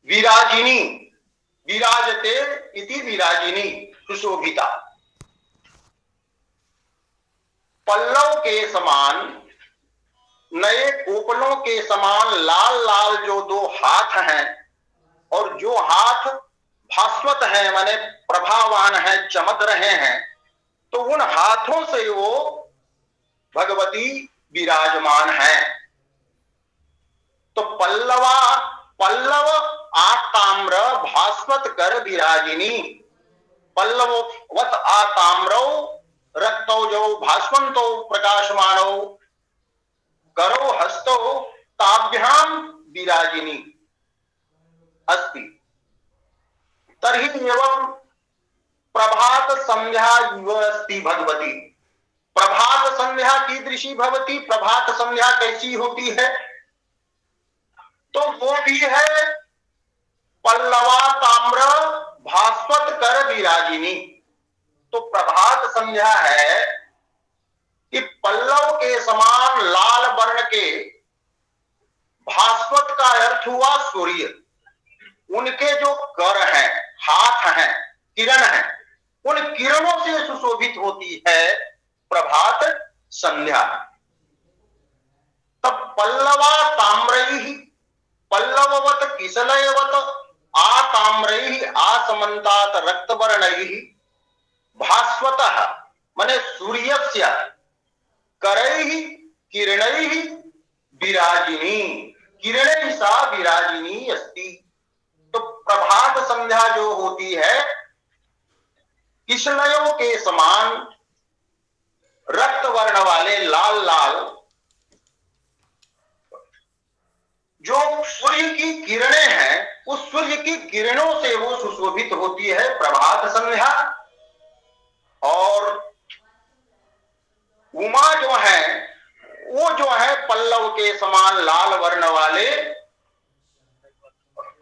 विराजिनी, विराजते इति विराजिनी, सुशोभिता। पल्लव के समान, नए कोपलों के समान लाल लाल जो दो हाथ हैं, और जो हाथ भास्वत हैं माने प्रभावान है, चमक रहे हैं, तो उन हाथों से वो भगवती विराजमान है। तो पल्लवा, पल्लव आताम्र भास्वत कर विराजिनी, पल्लववत आताम्रौ रक्तौजौ भास्वंतो प्रकाशमानौ करो हस्तौ ताभ्याम विराजिनी अस्ति। तर्हि एवं प्रभात संध्या इव अस्ति भगवती। प्रभात संध्या कीदृशी भवती, प्रभात संध्या कैसी होती है? तो वो भी है पल्लवा ताम्र भास्वत कर विराजिनी। तो प्रभात संध्या है कि पल्लव के समान लाल वर्ण के, भास्वत का अर्थ हुआ सूर्य, उनके जो कर हैं, हाथ हैं, किरण हैं, उन किरणों से सुशोभित होती है प्रभात संध्या। तब पल्लवा ताम्रैः, पल्लववत किसलयवत आताम्रैः आसमन्तात् रक्तवर्णैः भास्वतः माने सूर्यस्य करैः किरणैः विराजिनी, किरणैः सा विराजिनी अस्ति। तो प्रभात संध्या जो होती है किसलयों के समान रक्त वर्ण वाले लाल लाल जो सूर्य की किरणें हैं, उस सूर्य की किरणों से वो सुशोभित होती है प्रभात संध्या। और उमा जो है, वो जो है पल्लव के समान लाल वर्ण वाले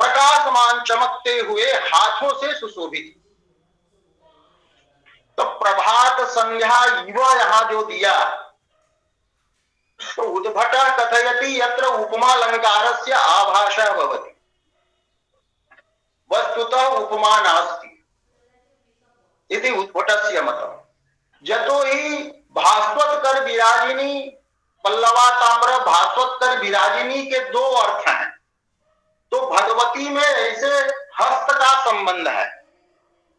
प्रकाशमान चमकते हुए हाथों से सुशोभित। तो प्रभात संध्या युवा यहां जो दिया, तो उद्भट कथयति यत्र उपमालंकारस्य आभाषः भवति, वस्तुतः उपमा नास्ति इति उद्भटस्य मतम्। जतो ही भास्वत कर विराजिनी, पल्लवा ताम्र भास्वत कर विराजिनी के दो अर्थ हैं। तो भगवती में ऐसे हस्त का संबंध है,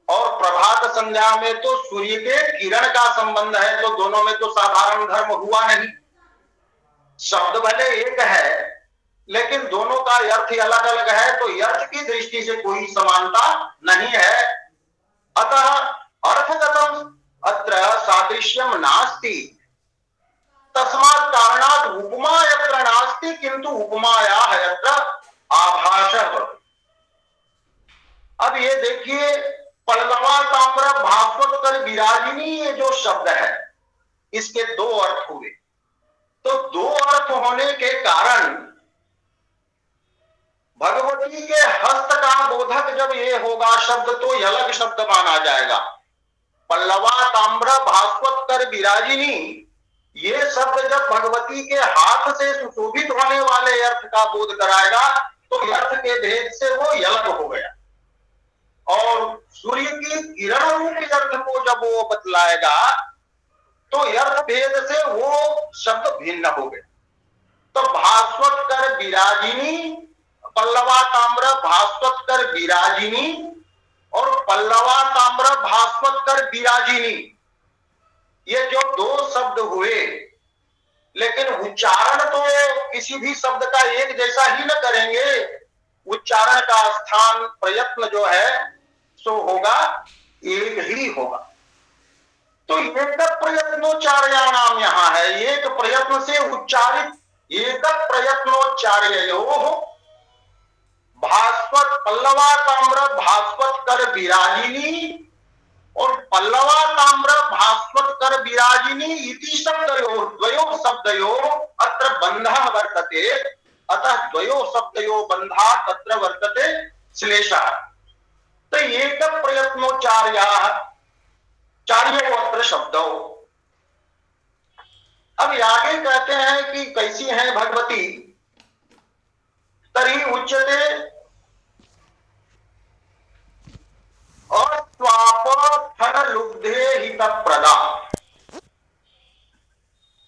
और प्रभात संध्या में तो सूर्य के किरण का संबंध है। तो दोनों में तो साधारण धर्म हुआ नहीं। शब्द भले एक है, लेकिन दोनों का अर्थ अलग अलग है, तो अर्थ की दृष्टि से कोई समानता नहीं है। अतः अर्थगतम अत्र सादृश्यम नास्ति, तस्मात् कारणात् उपमा यत्र नास्ति किंतु उपमायाः यत्र आभासः। अब ये देखिए, पल्लवा ताम्र भास्वत कर विराजिनी, ये जो शब्द है इसके दो अर्थ हुए। तो दो अर्थ होने के कारण भगवती के हस्त का बोधक जब ये होगा शब्द, तो ये अलग शब्द माना जाएगा। पल्लवा ताम्र भास्वत कर विराजिनी, ये शब्द जब भगवती के हाथ से सुशोभित होने वाले अर्थ का बोध कराएगा, तो अर्थ के भेद से वो अलग हो गया। और सूर्य की किरण रूपी अर्थ को जब वो बतलाएगा, तो अर्थ भेद से वो शब्द भिन्न हो गया। तो भास्वत कर विराजिनी, पल्लवा ताम्र भास्वत कर विराजिनी, और पल्लवा ताम्र भास्वत कर विराजिनी, ये जो दो शब्द हुए, लेकिन उच्चारण तो किसी भी शब्द का एक जैसा ही न करेंगे। उच्चारण का स्थान, प्रयत्न जो है सो होगा, एक ही होगा। तो एक प्रयत्नोच्चार्याणाम यहां है, एक प्रयत्न से उच्चारित, एक प्रयत्नोच्चार्ययोः भास्वत, पल्लवा ताम्र भास्वत कर विराजिनी और पल्लवा ताम्र भास्वत कर विराजिनी इति शब्दयोः द्वयोः शब्दयोः अत्र बन्धः वर्तते। अतः द्वयोः शब्दयोः बन्धः तत्र वर्तते श्लेषः। तो एक प्रयत्नोच्चार्याः चार्यो अत्र शब्दौ। अब आगे कहते हैं कि कैसी है भगवती। तर्हि उच्यते अस्वाप फल लुब्धे हित प्रदा।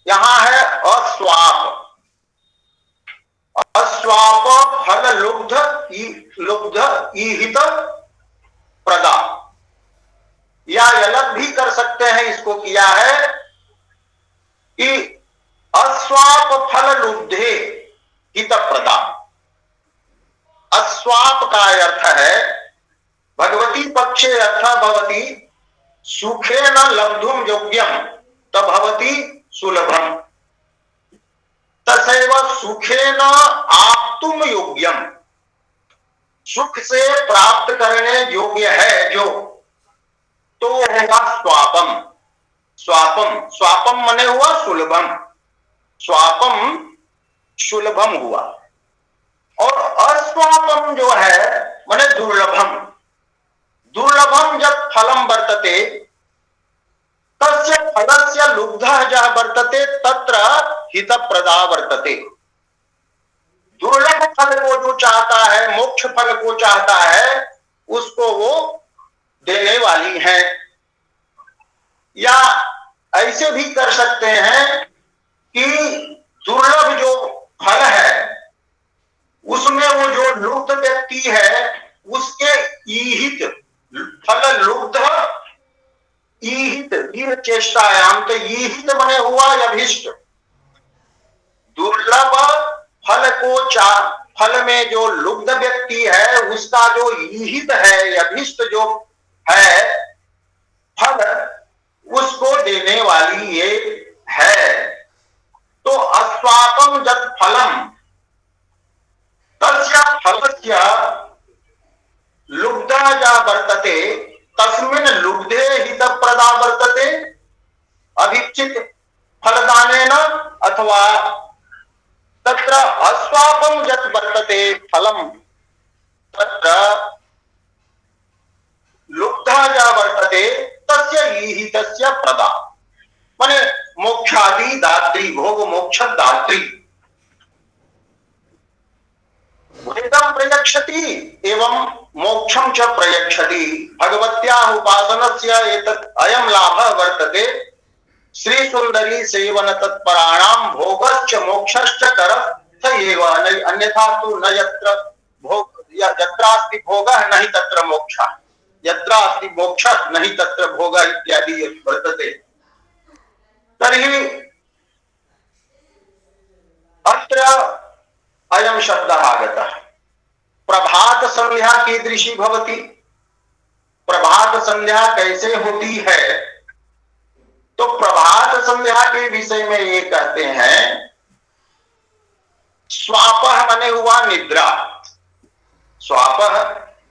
यहां है अस्वाप, अस्वाप फल लुब्ध ईहित प्रदा, या अलग भी कर सकते हैं, इसको किया है कि अस्वाप फल लुब्धे हित प्रदा। अस्वाप का अर्थ है भगवती पक्षे अर्थ भवती सुखे न लब्धुम योग्यम तभवती सुलभम तथैव सुखे न आप्तुम योग्यम। सुख से प्राप्त करने योग्य है जो, तो होगा स्वापम। स्वापम, स्वापम मने हुआ सुलभम, स्वापम सुलभम हुआ। और अस्वापम जो है मने दुर्लभम। दुर्लभम जब फलम वर्तते तस्य फलस्य लुब्धः जः वर्तते तत्र हित प्रदा वर्तते। दुर्लभ फल को जो चाहता है, मोक्ष फल को चाहता है, उसको वो देने वाली है। या ऐसे भी कर सकते हैं कि दुर्लभ जो फल है उसमें वो जो लुब्ध व्यक्ति है उसके ईहित फल लुब्ध ईहित ईह चेष्टायाम, तो ईहित बने हुआ अभिष्ट। दुर्लभ फल को फल में जो लुब्ध व्यक्ति है उसका जो ईहित है, अभिष्ट जो है फल, उसको देने वाली ये है। तो अस्वापम जब फलम तस्य फलस्य लुब्धा जा वर्तते तस्मिन् लुब्धे हित प्रदा वर्तते अभिचित फलदानेन अथवा तत्र अस्वापम यत् वर्तते फलम तत्र लुब्धा जा वर्तते तस्य ईहितस्य प्रदा, माने मोक्षादि दात्री, भोग मोक्ष दात्री। भेदं प्रयच्छति एवं मोक्षं च प्रयच्छति। भगवत्याः उपासनस्य एतत् अयं लाभः वर्तते। श्री सुंदरी सेवन तत्पराणां भोगश्च मोक्षश्च करस्थ एव, अन्यथा तु न यत्र भोग यत्रास्ति भोगः नहि तत्र मोक्षः, यत्रास्ति मोक्षः नहि तत्र भोगः इत्यादि वर्तते। तर्हि अत्र अयं शब्दः आगतः। प्रभात संध्या कीदृशी भवति, प्रभात संध्या कैसे होती है? तो प्रभात संध्या के विषय में ये कहते हैं स्वापः मने हुआ निद्रा, स्वापः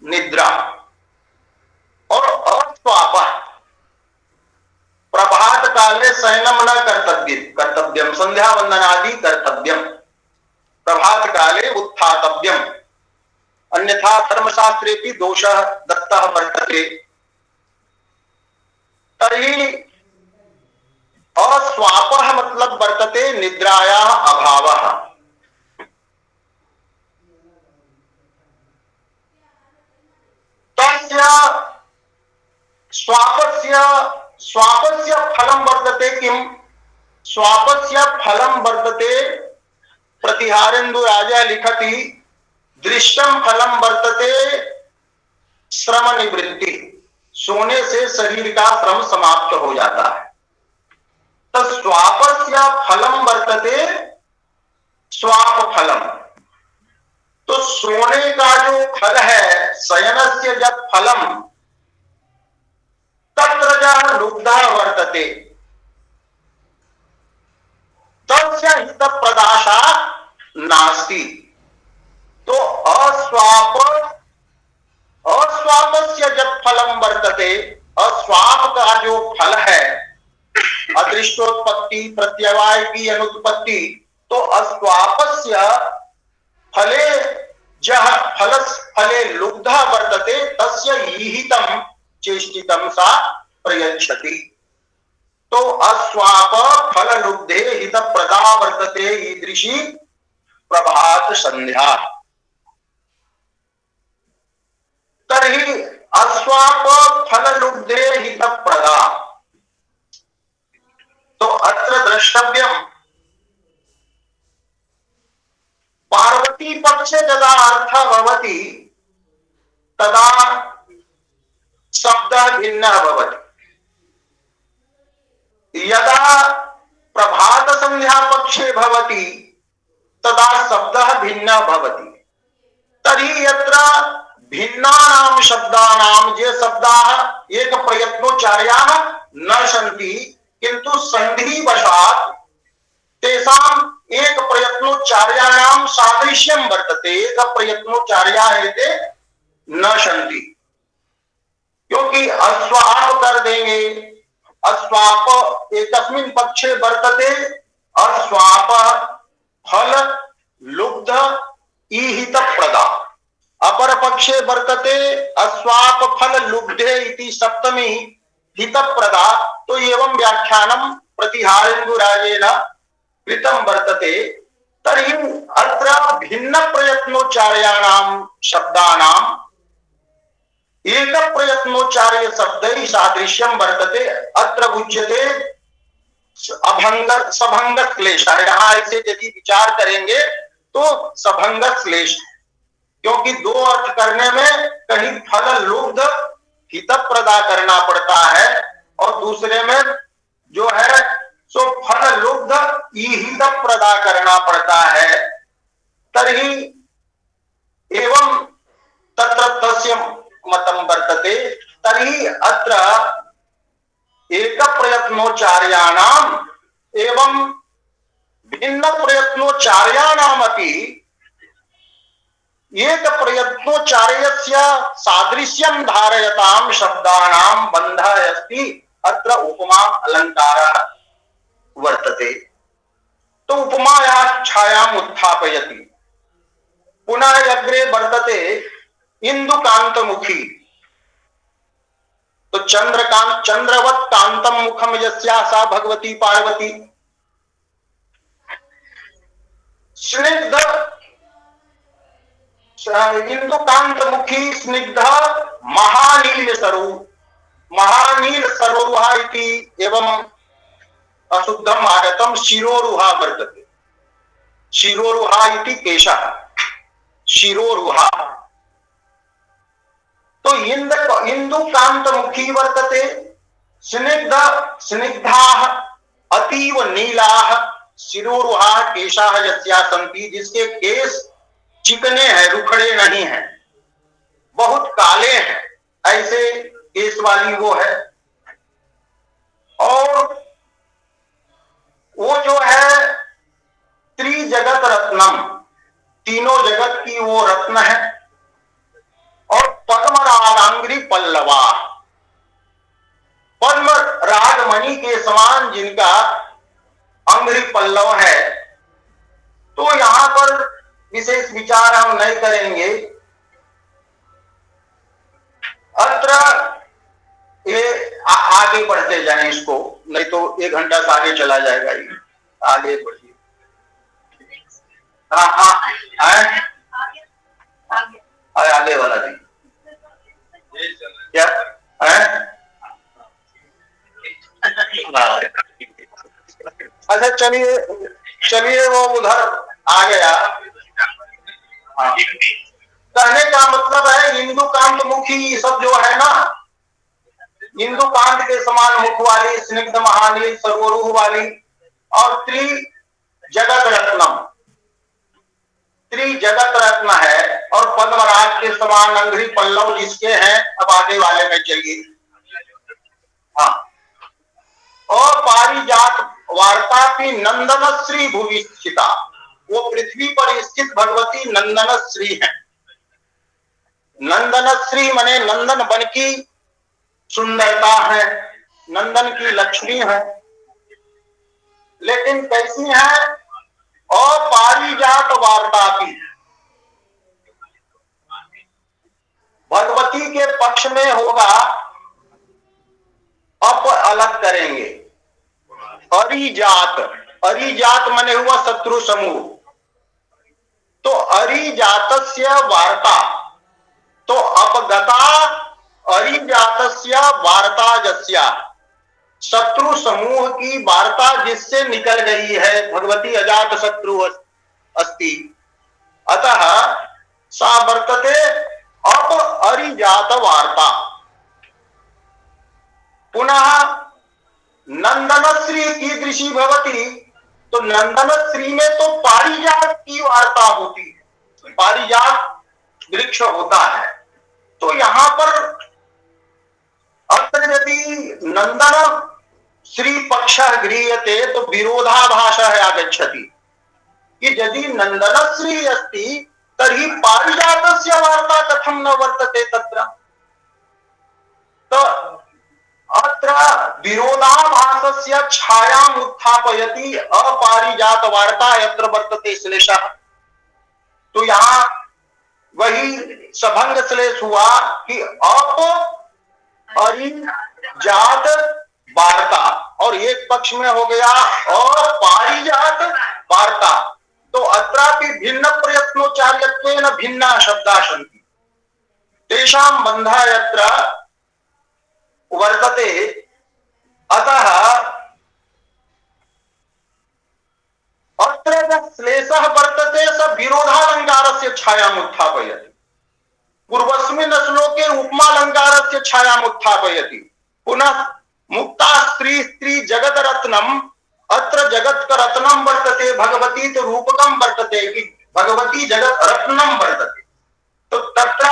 निद्रा, और अस्वापः प्रभात काले शयनम न कर्तव्यम संध्या वंदनादि कर्तव्यम, प्रभात काले उत्थातव्यम, अन्यथा धर्मशास्त्रेपि दोषः दत्तः वर्तते। तर्हि अस्वापः मतलब वर्तते निद्रायाः अभावः। तस्य स्वापस्य फलं वर्तते किम? स्वापस्य फलं वर्तते प्रतिहारेन्दु राजा लिखति दृष्टम फलम वर्तते श्रम निवृत्ति, सोने से शरीर का श्रम समाप्त हो जाता है। तो स्वापस्य फलम वर्तते स्वाप फलम, तो सोने का जो फल है शयनस्य जब फलम तत्र जः लुब्धः वर्तते तस्य हित प्रदाशा नास्ति। तो अस्वापस्य जब फलम वर्तते, अस्वाप का जो फल है अदृष्टोत्पत्ति प्रत्यवाय की अनुत्पत्ति, तो अस्वापस्य फले जह फले लुब्धः वर्तते तस्य ईहितं चेष्टितं सा प्रयच्छति। तो अस्वाप फल लुब्धे हित प्रदा वर्तते ईदृशी प्रभात संध्या। तर्हि अस्वाप फल लुब्धे हित प्रदा। तो अत्र द्रष्टव्यम पार्वती पक्षे यदा अर्थ भवति तदा शब्द भिन्न भवति, यदा प्रभात संध्या पक्षे भवति तदा शब्द भिन्न भवति। तर्हि यत्र भिन्नानां शब्दानां ये शब्दाः एक प्रयत्नोच्चार्याः न सन्ति, किन्तु सन्धिवशात् तेषाम् एक प्रयत्नोच्चार्याणां सादृश्यं वर्तते, एक प्रयत्नोच्चार्याः एते न सन्ति। क्योंकि अस्वाप कर देंगे, अस्वाप एकस्मिन् पक्षे वर्तते, अस्वाप फल लुब्ध ईहित प्रदा, अपर पक्षे वर्तते अस्वाप फल लुब्धे इति सप्तमी हित प्रदा। तो एवं व्याख्यानं प्रतिहारेन्दुराजेन कृतं वर्तते। तर्हि अत्र भिन्न प्रयत्नोच्चार्याणां शब्दानां एक प्रयत्नोच्चार्य शब्दैः सादृश्यं वर्तते। अत्र उच्यते अभंग सभंग क्लेश। यहाँ ऐसे यदि विचार करेंगे तो सभंग क्लेश, क्योंकि दो अर्थ करने में कहीं फल लुब्ध हित प्रदा करना पड़ता है और दूसरे में जो है सो फल लुब्ध ईहित प्रदा करना पड़ता है। तर्हि एवं तत्र तस्य मतम वर्तते। तर्हि अत्र एक प्रयत्नोच्चार्याणाम् एवं भिन्न प्रयत्नोच्चार्याणामपि एक प्रयत्नोच्चार्यस्य सादृश्यं धारयतां शब्दानां बन्धः अस्ति। अत्र उपमा अलङ्कारः वर्तते। तो उपमायाः छायाम् उत्थापयति। पुनः अग्रे वर्तते इंदुकांतमुखी। तो चंद्रकांत चंद्रवत् कांतम मुखम यस्या सा भगवती पार्वती। स्निग्ध इंदुकांतमुखी स्निग्ध महानील सरो, महानील सरोरुहा इति एवं अशुद्धम आगतम शिरोरुहा वर्तते। शिरोरुहा इति केशः, शिरोरुहा। तो इंदुकांतमुखी वर्तते। स्निग्ध स्निग्धाः अतीव नीलाः शिरोरुहाः केशाः यस्याः सन्ति, जिसके केश चिकने हैं, रुखड़े नहीं हैं, बहुत काले हैं, ऐसे केश वाली वो है। और वो जो है त्रिजगत रत्नम, तीनों जगत की वो रत्न है। और पद्म रागांग्री पल्लवा, पद्म रागमणि के समान जिनका अंग्री पल्लव है। तो यहां पर विशेष विचार हम नहीं करेंगे। अत्र ये आगे बढ़ते जाएं इसको, नहीं तो 1 घंटा से आगे चला जाएगा। ये आगे बढ़िए। हाँ हाँ आगे वाला जी क्या है? अच्छा चलिए चलिए, वो उधर आ गया। हाँ। कहने का मतलब है इंदुकांतमुखी सब जो है ना, इंदुकांत के समान मुख वाली, स्निग्ध महानील सरोरुह वाली, और त्रिजगत रत्नम, त्रिजगत रत्न है, और पद्मराग के समान अंग्री पल्लव जिसके हैं। अब आगे वाले में चलिए। हाँ। और पारिजात वार्ता की नंदन श्री भुवि स्थिता, वो पृथ्वी पर स्थित भगवती नंदन श्री है। नंदन श्री माने नंदन वन की सुंदरता है, नंदन की लक्ष्मी है। लेकिन कैसी है? और पारिजात वार्ता की, भगवती के पक्ष में होगा, अप अलग करेंगे। अरिजात, अरिजात माने हुआ शत्रु समूह। तो अरिजातस्य वार्ता, तो अपगता अरिजातस्य तस्या, शत्रु समूह की वार्ता जिससे निकल गई है, भगवती अजात शत्रु अस्ति, अतः सा वर्तते अपरिजात वार्ता। पुनः नंदनश्री कीदृशी भवती, तो नंदनश्री में तो पारिजात की वार्ता होती है, पारिजात वृक्ष होता है। तो यहां पर अत्र यदि नंदन श्री पक्ष गृह्यते तो विरोधाभास आगच्छति कि यदि नंदनश्री अस्ति तर्हि पारिजातस्य वार्ता कथं न वर्तते तत्र। तो अत्र विरोधाभासस्य छायाम् उत्थापयति अपारिजात वार्ता यत्र वर्तते श्लेषः। तो यहाँ वही सभंग श्लेष हुआ कि अपरिजात वार्ता, और एक पक्ष में हो गया अपारिजात वार्ता। तो अत्रापि भिन्न प्रयत्नोच्चार्यत्वेन भिन्ना शब्दा सन्ति, तेषां बन्धः यत्र वर्तते। अतः अत्र श्लेषः वर्तते स विरोधालंकारस्य छायाम् उत्थापयति, पूर्वस्मिन् श्लोके उपमालंकारस्य छायाम् उत्थापयति। पुनः मुक्ता स्त्री स्त्री जगत रत्नम, अत्र जगत का रत्नम वर्तते भगवती, तो रूपकम वर्तते कि भगवती जगत रत्नम वर्तते। तो तत्र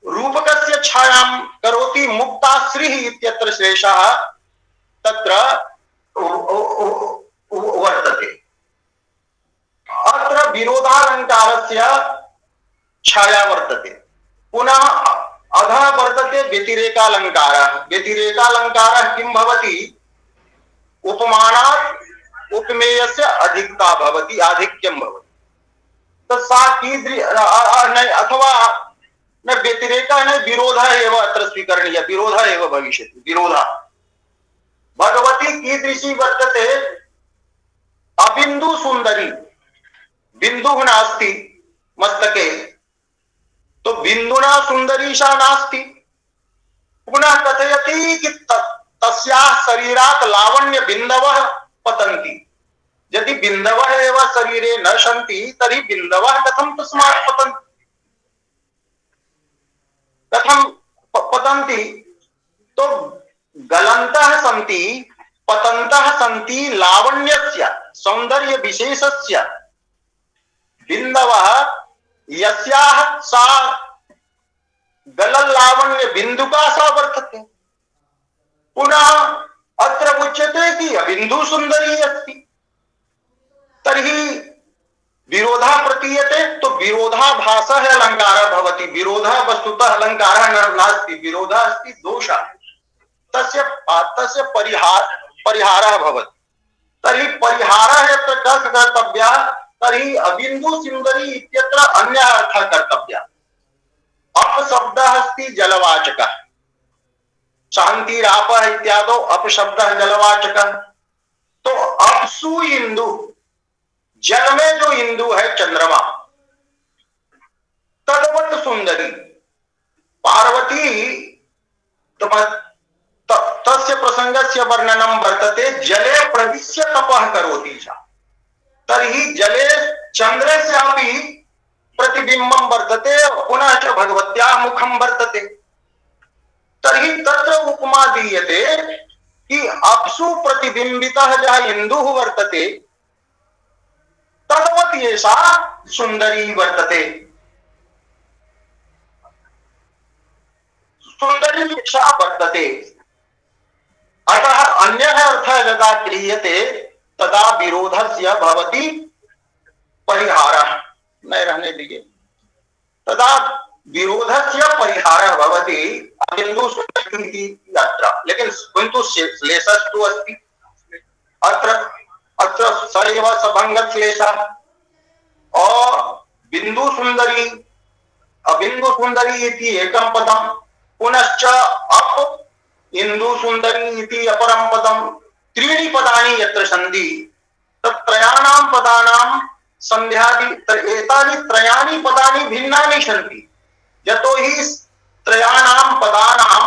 रूपकस्य छायां करोति मुक्ता श्री इत्यत्र शेषः तत्र वर्तते। अत्र विरोधालंकारस्य छाया वर्तते। पुनः अधः वर्तते व्यतिरेकालंकारः। व्यतिरेकालंकारः किं भवति, उपमानात् उपमेयस्य अधिकता भवति, आधिक्यं भवति। तो सा अथवा न व्यतिरेकः न विरोधः एव अत्र स्वीकरणीयः, विरोधः एव भविष्यति। विरोधः भगवती कीदृशी वर्तते, अबिंदु सुंदरी, बिंदुः नास्ति मस्तके, तो बिंदुना सुंदरी सा नास्ति। पुनः कथयति कि तस्याः शरीरात् लावण्य बिंदवः पतन्ति। यदि बिंदवः एव शरीरे न सन्ति तर्हि बिंदवः कथं तस्मात् पतन्ति, कथं पतन्ति। तो गलन्तः सन्ति, पतन्तः सन्ति लावण्यस्य सौंदर्य विशेषस्य, बिंदवः यस्याः सा गलल लावण्य बिंदुका सा वर्तते। पुनः अत्र उच्यते कि अबिंदु सुंदरी अस्ति, तर्हि विरोधा प्रतीयते, तो विरोधाभासः अलंकारः भवति। विरोधः वस्तुतः अलंकारः नास्ति, विरोधः अस्ति दोषः, तस्य परिहारः भवति। तर्हि परिहारः यत्र कर्तव्यः, तर्हि अबिंदु सुंदरी इत्यत्र अन्य अर्थः कर्तव्यः। अपशब्दः अस्ति जलवाचकः, शान्तिरापः इत्यादौ अपशब्दः जलवाचकः। तो अपसु इंदु, जल में जो इंदु है चंद्रमा, तद्वत् सुंदरी पार्वती, तस्य प्रसंगस्य वर्णनं वर्तते जले प्रविश्य तपः करोति च। तर्हि जले चंद्रस्यापि प्रतिबिंबं वर्तते, पुनः च भगवत्याः मुखं वर्तते। तर्हि तत्र उपमा दीयते कि अप्सु प्रतिबिंबितः यः इंदुः वर्तते तद्वत् एषा सुंदरी वर्तते। सुंदरी एषा वर्तते। अतः अन्यः अर्थः यदा क्रियते तदा विरोधस्य भवति परिहारः, नहीं रहने दीजिए, तदा विरोधस्य परिहारः भवति अबिंदु सुंदरी अत्र। लेकिन किन्तु श्लेषस्तु अस्ति अत्र सैव सभंगत श्लेषः और बिंदु सुंदरी अबिंदु सुंदरी इति एकं पदं, पुनश्च अप इंदु सुंदरी इति अपरं पदं। त्रीणि पदानि यत्र सन्ति तत्त्रयाणां पदानां संध्यादि एतानि त्रयाणि पदानि भिन्नानि सन्ति। यतो हि त्रयाणां पदानां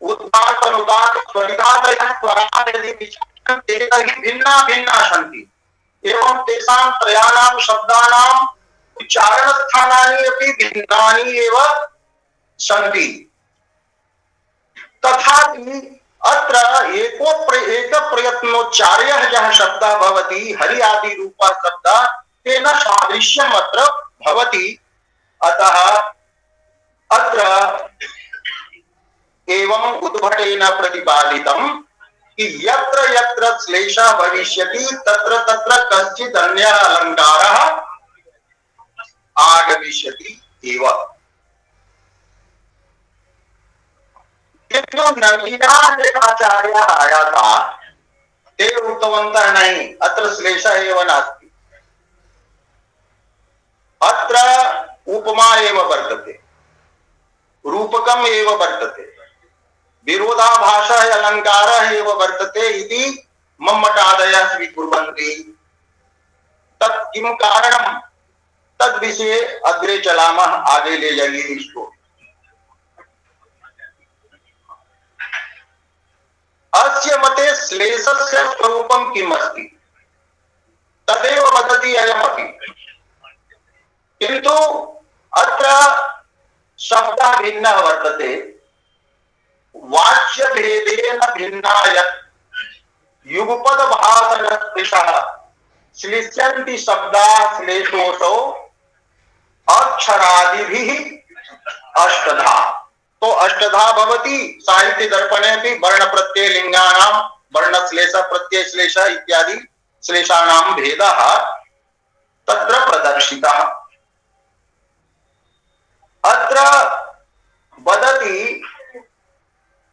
उदात्त स्वराः यदि विचार्यन्ते तर्हि भिन्ना भिन्ना सन्ति एवं तेषां त्रयाणां शब्दानां उच्चारणस्थानानि अपि भिन्नानि एव सन्ति। तथापि अत्र एक प्रयत्नोच्चार्यः यः शब्दः भवति हरि आदि रूपः शब्दः तेन सादृश्यम् अत्र भवति। अतः अत्र एवं उद्भटेन प्रतिपादितं कि यत्र यत्र श्लेषः भविष्यति तत्र तत्र कश्चित् अन्यः अलङ्कारः आगमिष्यति एव। किन्तु नवीनाचार्यः आया था ते उक्तवन्तः नहीं अत्र श्लेषः एव नास्ति, अत्र उपमा एव वर्तते, रूपकम् एव वर्तते, विरोधाभासः अलङ्कारः एव वर्तते इति मम्मटादयः स्वीकुर्वन्ति। तत् किं कारणं तद् विषये अग्रे चलामः, आगे ले जाइए इसको। अस्य मते श्लेषस्य स्वरूपं किम् अस्ति तदेव वदति अयमपि, किन्तु अत्र शब्दः भिन्नः वर्तते। वाच्य भेदेन भिन्नाय युगपद भाषणस्पृशः श्लिष्यन्ति शब्दाः श्लेषोऽसौ अक्षरादिभिः अष्टधा। तो अष्टधा भवति साहित्य दर्पणे अपि वर्ण प्रत्यय लिंगानां वर्ण श्लेष प्रत्यय श्लेष इत्यादि श्लेषाणां भेदः तत्र प्रदर्शितः। अत्र वदति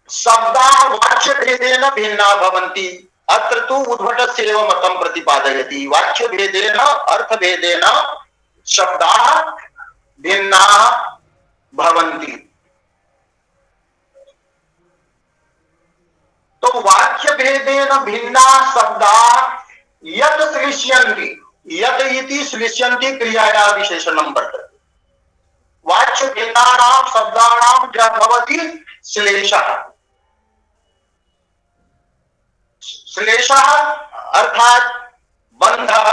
शब्दाः वाच्य भेदेन भिन्ना भवन्ति। अत्र तु उद्भटस्य एव मतं प्रतिपादयति। वाच्य भेदेन अर्थ भेदेन शब्दाः भिन्नाः भवन्ति। तो वाच्य भेदेन भिन्ना शब्दाः यत् श्लिष्यन्ति, यत् इति श्लिष्यन्ति क्रियाया विशेषणं वर्तते। वाच्य भेदानां शब्दानां यः भवति श्लेषः, श्लेषः अर्थात् बन्धः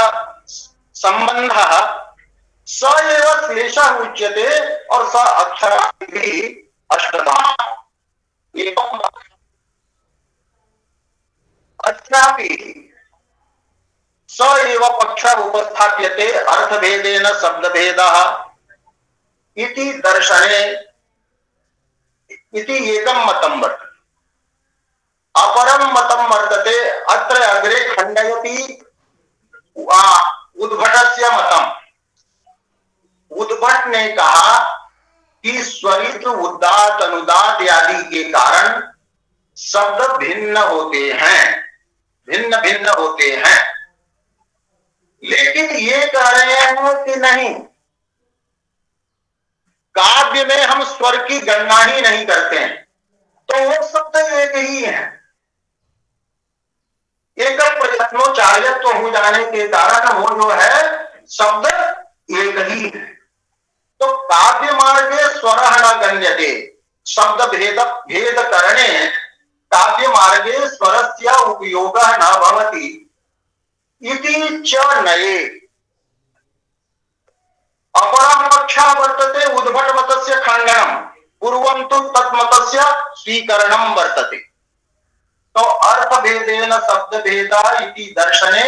संबंधः स एव श्लेषः उच्यते और स अक्षरादिभिः अष्टधा एवं। अत्रापि स एव पक्षः उपस्थाप्यते अर्थभेदेन शब्दभेदः इति दर्शने इति एकं मतं वर्तते। अपरं मतं वर्तते अत्र अग्रे खण्डयति उद्भटस्य मतम्। उद्भट ने कहा कि स्वरित उदात्त अनुदात आदि के कारण शब्द भिन्न होते हैं, भिन्न भिन्न होते हैं, लेकिन ये कह रहे हैं कि नहीं, काव्य में हम स्वर की गणना ही नहीं करते हैं, तो वो शब्द एक ही है। एक प्रयत्नोच्चार्यत्व हो जाने के कारण वो जो है शब्द एक ही है। तो काव्य मार्गे स्वरः न गण्यते, शब्द भेद भेद करणे काव्य मार्गे स्वरस्य उपयोगः न भवति इति च नये। अपरः पक्षः वर्तते उद्भट मतस्य खण्डनम्, पूर्वं तु तन्मतस्य स्वीकरणं वर्तते। तो अर्थ भेदेन शब्द भेदः इति दर्शने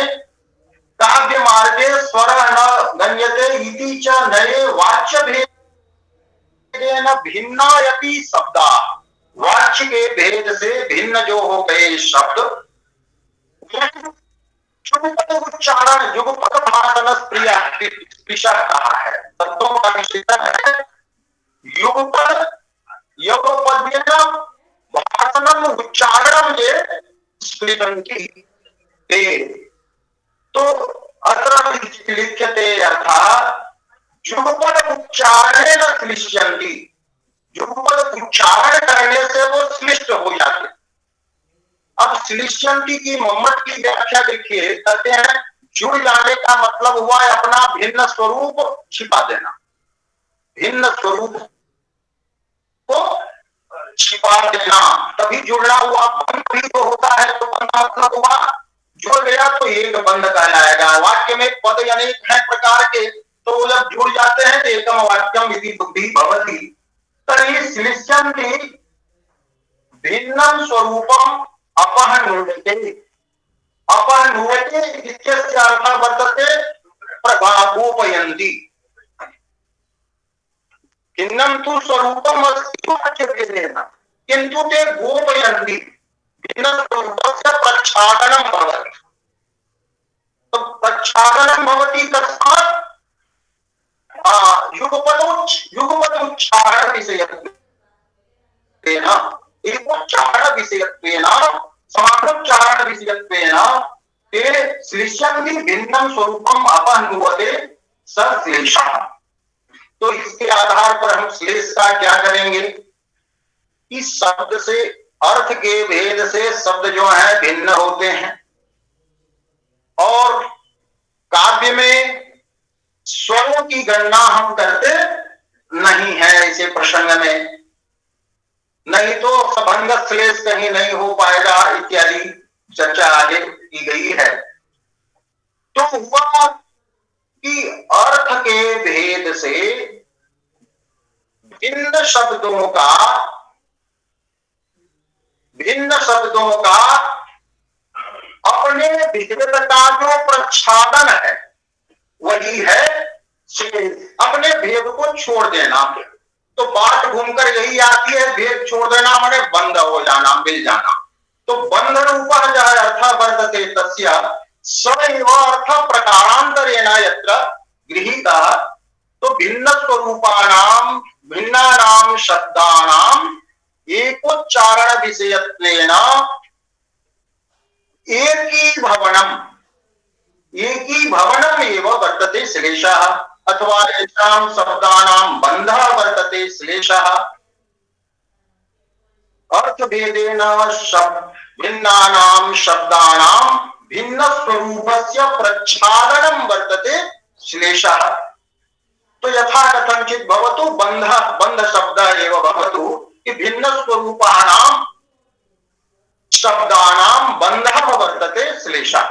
काव्य मार्गे स्वरः न गण्यते इति च नये। वाच्य भेदेन भिन्ना यपि शब्दाः, वाच्य के भेद से भिन्न जो हो गए शब्द, युगपद उच्चारण युगपद भाषण स्पृशः कहा है। शब्दों का विशेषण है युगपद, युगपदेन भाषणम उच्चारणम ये स्पृशन्ति ते। तो अत्र लिख्यते अर्थात् युगपद उच्चारणेन श्लिष्यन्ति, युगपद उच्चारण करने से वो श्लिष्ट हो जाते। अब श्लिष्यन्ति की मम्मट की व्याख्या देखिए, कहते हैं जुड़ जाने का मतलब हुआ है अपना भिन्न स्वरूप छिपा देना, भिन्न स्वरूप को छिपा देना, तब कभी जुड़ना हुआ, बंध भी तो होता है, तो बंध मतलब हुआ जुड़ गया तो एक बंध कहलाएगा। वाक्य में पद अनेक है प्रकार के, तो वो जब जुड़ जाते हैं तो एकम वाक्यम इति बुद्धि भवति। तर्हि श्लिष्यं भिन्नं स्वरूपम अपहनुते। अपहनुते इत्यस्य अर्थः वर्तते प्रभागोपयन्ति। भिन्नं तु स्वरूपम अस्ति वाच्यभेदेन, किन्तु ते गोपयन्ति। भिन्नं स्वरूपस्य प्रच्छादनं भवति। तो प्रच्छादनं भवति तस्मात् युगपद उच्चारण विषयत्वेन, एकोच्चारण विषयत्वेन, समानोच्चारण विषयत्वेन ते श्लिष्यन्ति भिन्नं स्वरूपम अपहनुते स श्लेषः। तो इसके आधार पर हम श्लेष का क्या करेंगे? इस शब्द से, अर्थ के भेद से शब्द जो है भिन्न होते हैं, और काव्य में स्वरों की गणना हम करते नहीं है ऐसे प्रसंग में, नहीं तो सभंग श्लेष कहीं नहीं हो पाएगा इत्यादि चर्चा आगे की गई है। तो हुआ कि अर्थ के भेद से भिन्न शब्दों का अपने भेद का जो प्रच्छादन है वही है अपने भेद को छोड़ देना। तो बात घूमकर यही आती है, भेद छोड़ देना माने बंद हो जाना, मिल जाना। तो बंध रूपः यः अर्थः वर्तते तस्य स एव अर्थ प्रकारांतरेण यत्र गृहीतः। तो भिन्न स्वरूपाणाम भिन्नानाम शब्दानाम एकोच्चारण विषयत्वेन एकीभवनम एव वर्तते श्लेषः, अथवा येषां शब्दानां बन्धः वर्तते श्लेषः। अर्थभेदेन भिन्नानां शब्दानां भिन्न स्वरूपस्य प्रच्छादनं वर्तते श्लेषः। तो यथा कथंचित भवतु बंध शब्द एव भवतु कि भिन्न स्वरूपाणां शब्दानां बन्धः वर्तते श्लेषः।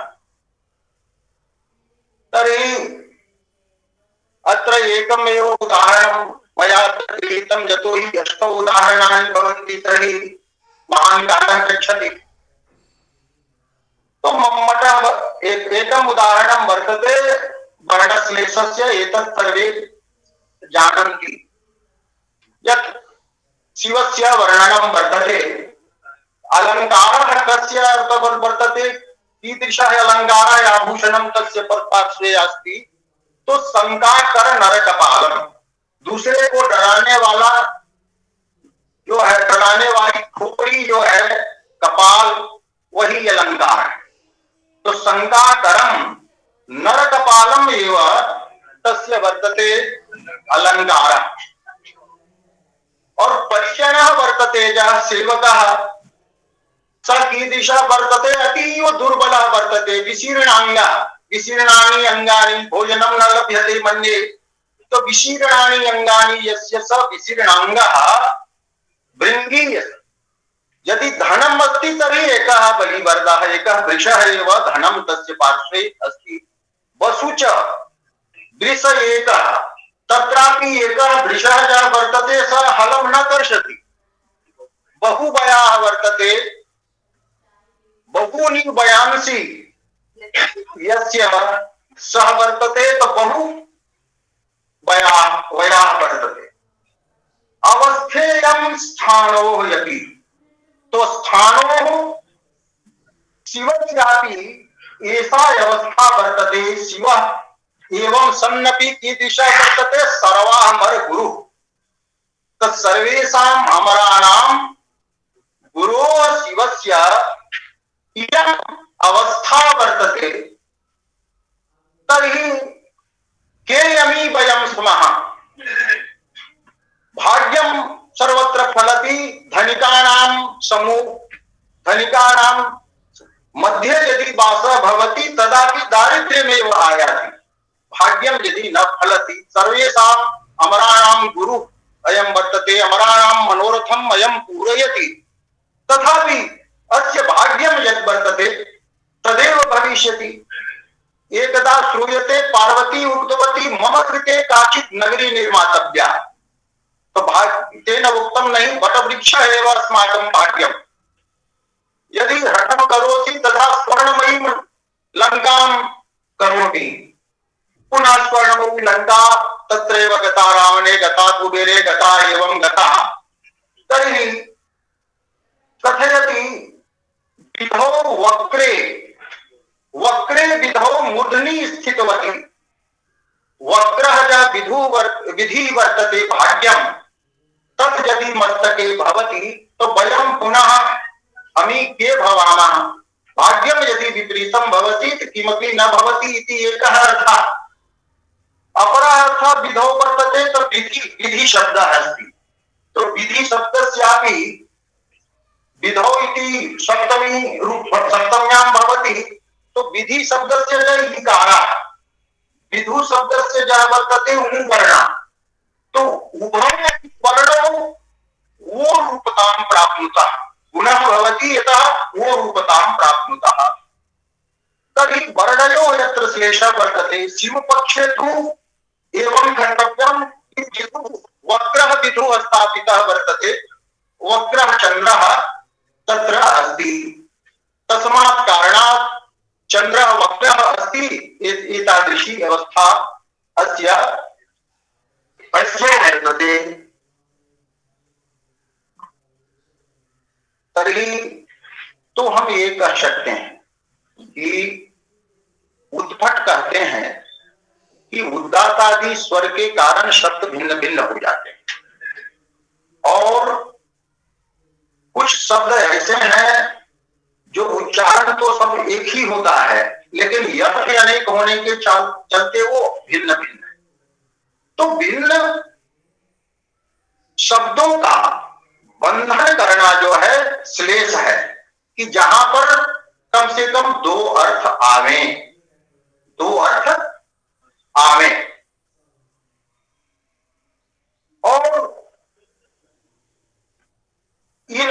तर्हि अत्र एकमेव उदाहरणं मया कृतं, यतो हि अष्टौ उदाहरणानि भवन्ति तर्हि महान् कालः गच्छति। तो मठः एकम् उदाहरणं वर्तते वर्णश्लेषस्य। एतत् सर्वे जानन्ति यत् शिवस्य वर्णनं वर्तते। अलङ्कारः कस्य अर्थवत् वर्तते, कीदृशः अलङ्कारः आभूषणं तस्य पार्श्वे अस्ति। तो शंकाकर नरकपालम, दूसरे को डराने वाला जो है, डराने वाली खोपड़ी जो है, कपाल, वही अलंकार है। तो शंकाकरम नरकपालम एव तस्य वर्तते अलंकार। और परिजनः वर्तते जः सेवकः स कीदृशः वर्तते, अतीव दुर्बलः वर्तते, विशीर्णांगः, विशीर्णानि अंगानि भोजनं न लभ्यते मन्ये। तो विशीर्णानि अंगानि यस्य स विशीर्णांगः भृंगी। यदि धनम् अस्ति तर्हि एकः बलिवर्दः, एकः वृषः एव धनं तस्य पार्श्वे अस्ति। वसु च वृष एकः, तत्रापि एकः वृषः यः वर्तते स हलं न कर्षति। बहुवयाः वर्तते, बहूनि वयांसि यस्य सः वर्तते, तो बहु वयाः वर्तते। अवस्थेयं स्थानोः यदि, तो स्थानोः शिवस्यापि एषा अवस्था वर्तते। शिवः एवं सन्नपि कीदृशः वर्तते, सर्वामर गुरु। तो सर्वेषाम् अमराणां गुरोः शिवस्य इयम् अवस्था वर्तते। तर्हि केयमी वयं स्मः। भाग्यं सर्वत्र फलति, धनिकानां धनिकानां मध्ये यदि वासः भवति तदापि दारिद्र्यमेव आयाति। भाग्यं यदि न फलति, सर्वेषाम् अमराणां गुरु अयं वर्तते, अमराणां मनोरथम् अयं पूरयति। तथापि अस्य भाग्यम यत् वर्तते तदेव भविष्यति। एकदा श्रूयते पार्वती उक्तवती मम कृते काचित् नगरी निर्मातव्या, तो तेन उक्तं नहीं वटवृक्ष एव अस्माकं भाग्यम्, यदि हठं करोति तदा स्वर्णमयीं लंकां करोमि। पुनः स्वर्णमयी लंका तत्रैव गता रावणे गता कुबेरे गता एवं गता। तर्हि कथयति विधौ वक्रे वक्रे विधौ मूर्धनि स्थितवती। वक्रः विधि वर्तते भाग्यम तत् यदि मस्तके भवति तो वयं पुनः अमी के भवामः। भाग्यम यदि विपरीतं भवति किमपि न भवति इति एकः अर्थः। अपरः अर्थः विधौ वर्तते तो विधि शब्दः अस्ति। तो विधि शब्दस्यापि विधौ इति सप्तमी रूप सप्तम्यां भवति, तो विधि शब्दस्य च इकारः, विधु शब्दस्य जः वर्तते वर्ण, तो उभय वर्णौ वो रूपतां प्राप्नुतः, गुणः भवति यतः वो रूपतां प्राप्नुतः। तर्हि वर्णयोः यत्र श्लेषः वर्तते शिवपक्षे तु एवं गन्तव्यं विधुः वक्रः विधुः स्थापितः वर्तते, वक्रः चन्द्रः तत्र अस्ति। तस्मात् कारणात् चन्द्रः वक्रः अस्ति। एतादृशी अवस्था अस्य वर्तते। तर्हि तो हम ये कह सकते हैं कि उद्भट कहते हैं कि उदात्त आदि स्वर के कारण शब्द भिन्न भिन्न हो जाते हैं, और कुछ शब्द ऐसे हैं जो उच्चारण तो सब एक ही होता है लेकिन अर्थ अनेक होने के चलते वो भिन्न भिन्न है। तो भिन्न शब्दों का बंधन करना जो है श्लेष है कि जहां पर कम से कम दो अर्थ आवे, दो अर्थ आवे। और ये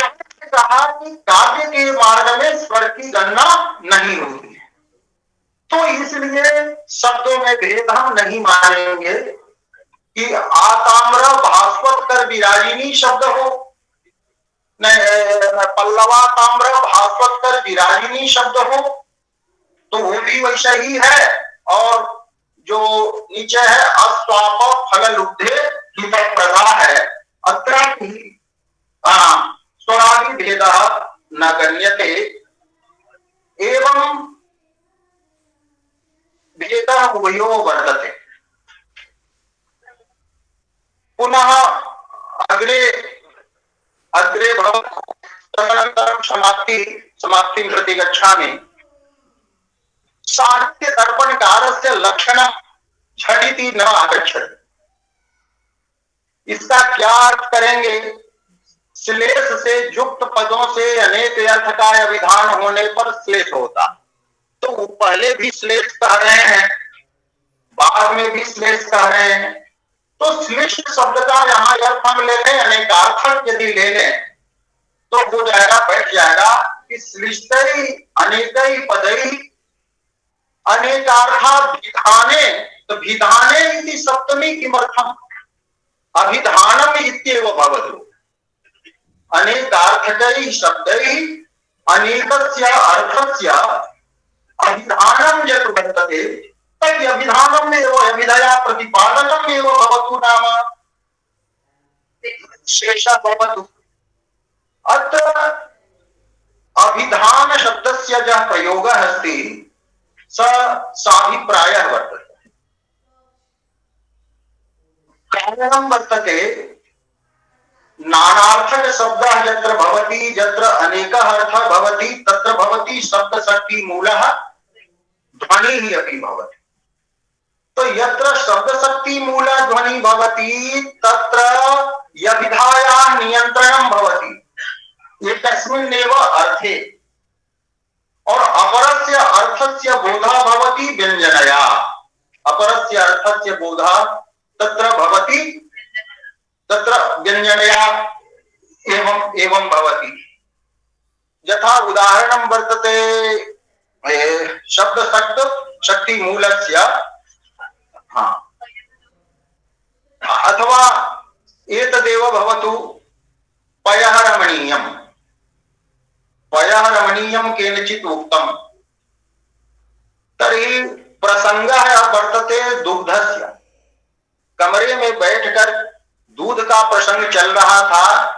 कहा कि काव्य के मार्ग में स्वर की गणना नहीं होती है, तो इसलिए शब्दों में भेद हम नहीं मानेंगे कि आताम्र भास्वत कर विराजिनी शब्द हो, पल्लवा ताम्र भास्वत कर विराजिनी शब्द हो, तो वो भी वैसा ही है। और जो नीचे है अस्वाप फल लुब्धे हित प्रधा है, अत्र स्वरादि भेदः न गण्यते एवं भेदः उभयो वर्तते। पुनः अग्रे अग्रे तदनन्तरं समाप्तिं प्रति गच्छामि। साहित्य दर्पणकारस्य लक्षणं झटिति न आगच्छति। इसका क्या अर्थ करेंगे? श्लेष से युक्त पदों से अनेक अर्थ का विधान होने पर श्लेष होता, तो पहले भी श्लेष कह रहे हैं, बाद में भी श्लेष कह रहे हैं, तो श्लेष शब्द का यहाँ अर्थ हम ले लें, अनेकार्थक यदि ले लें तो हो जाएगा, बैठ जाएगा कि श्लिष्टै अनेकै पदै अनेकार्था विधाने, तो विधाने इति सप्तमी किमर्थम? अभिधानम इत्येव भवतु। अनेकार्थकै शब्दैः अनेकस्य अर्थस्य अभिधानं यत् वर्तते तद् अभिधानम् एव अभिधया प्रतिपादनम् एव भवतु, नाम शेषः भवतु। अत्र अभिधान शब्दस्य यः प्रयोगः अस्ति साभिप्रायः वर्तते। कारणं वर्तते नानार्थक शब्दः यत्र भवति, यत्र अनेकः अर्थः भवति, तत्र भवति शब्दशक्ति मूलः ध्वनिः अपि भवति। तो यत्र शब्दशक्ति मूलः ध्वनिः भवति तत्र यविधायाः नियन्त्रणं भवति एकस्मिन्नेव अर्थे, और अपरस्य अर्थस्य बोधः भवति व्यञ्जनया। अपरस्य अर्थस्य बोधः तत्र भवति, तत्र व्यञ्जनया एवं भवति। यथा उदाहरणं वर्तते शब्द शक्ति मूलस्य हाँ अथवा एतदेव भवतु पयः रमणीयं केनचित् उक्तम् तर्हि प्रसंगः वर्तते दुग्धस्य। कमरे में बैठकर दूध का प्रसंग चल रहा था